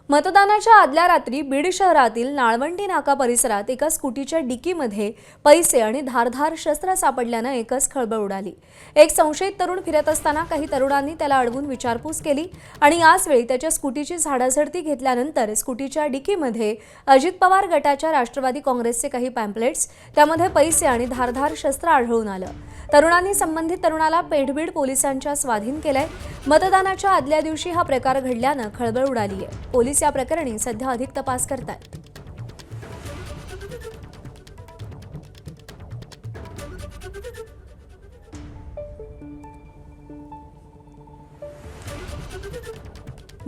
मतदानाच्या आदल्या रात्री बीड शहरातील नाळवंडी नाका परिसरात एका स्कूटीच्या डिकीमध्ये पैसे आणि धारधार शस्त्र सापडल्यानं एकच खळबळ उडाली। एक संशयित तरुण फिरत असताना काही तरुणांनी त्याला अडवून विचारपूस केली आणि याचवेळी त्याच्या स्कूटीची झाडाझडती घेतल्यानंतर स्कूटीच्या डिकीमध्ये अजित पवार गटाच्या राष्ट्रवादी काँग्रेसचे काही पॅम्पलेट्स, त्यामध्ये पैसे आणि धारधार शस्त्र आढळून आलं। तरुणांनी संबंधित तरुणाला पेठबीड पोलिसांच्या स्वाधीन केलंय। मतदानाच्या आदल्या दिवशी हा प्रकार घडल्यानं खळबळ उडाली आहे। पोलीस या प्रकरणी सध्या अधिक तपास करतात।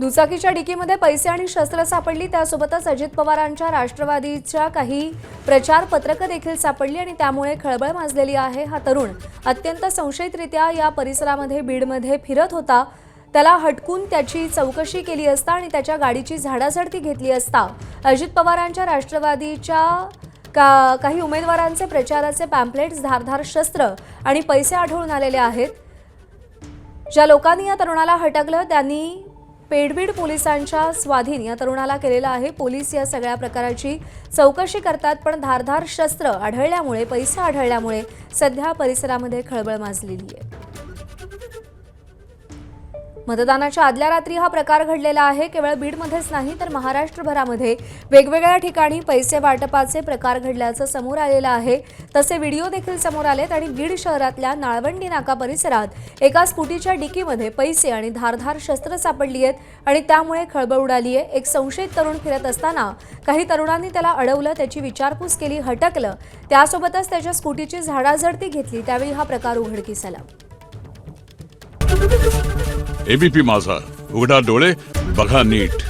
दुचाकीच्या डिकीमध्ये पैसे आणि शस्त्र सापडली, त्यासोबतच अजित पवारांच्या राष्ट्रवादीच्या काही प्रचार पत्रकं देखील सापडली आणि त्यामुळे खळबळ माजलेली आहे। हा तरुण अत्यंत संशयितरित्या या परिसरामध्ये बीडमध्ये फिरत होता। त्याला हटकून त्याची चौकशी केली असता आणि त्याच्या गाडीची झाडाझडती घेतली असता अजित पवारांच्या राष्ट्रवादीच्या काही उमेदवारांचे प्रचाराचे पॅम्पलेट्स, धारधार शस्त्र आणि पैसे आढळून आलेले आहेत। ज्या लोकांनी या तरुणाला हटकलं त्यांनी पेठबीड पोलिसांच्या स्वाधीन या तरुणाला केलेला आहे। पोलीस या सगळ्या प्रकाराची चौकशी करतात, पण धारधार शस्त्र आढळल्यामुळे, पैसे आढळल्यामुळे सध्या परिसरामध्ये खळबळ माजलेली आहे। मतदानाच्या आदल्या रात्री हा प्रकार घडलेला आहे। केवळ बीडमध्येच नाही तर महाराष्ट्रभरामध्ये वेगवेगळ्या ठिकाणी पैसे वाटपाचे प्रकार घडल्याचं समोर आलेलं आहे। तसे व्हिडिओ देखील समोर आलेत आणि बीड शहरातल्या नाळवंडी नाका परिसरात एका स्कूटीच्या डिकीमध्ये पैसे आणि धारधार शस्त्र सापडली आहेत आणि त्यामुळे खळबळ उडाली आहे। एक संशयित तरुण फिरत असताना काही तरुणांनी त्याला अडवलं, त्याची विचारपूस केली, हटकलं, त्यासोबतच त्याच्या स्कूटीची झाडाझडती घेतली। त्यावेळी हा प्रकार उघडकीस आला। एबीपी माझा, उघडा डोळे बघा नीट।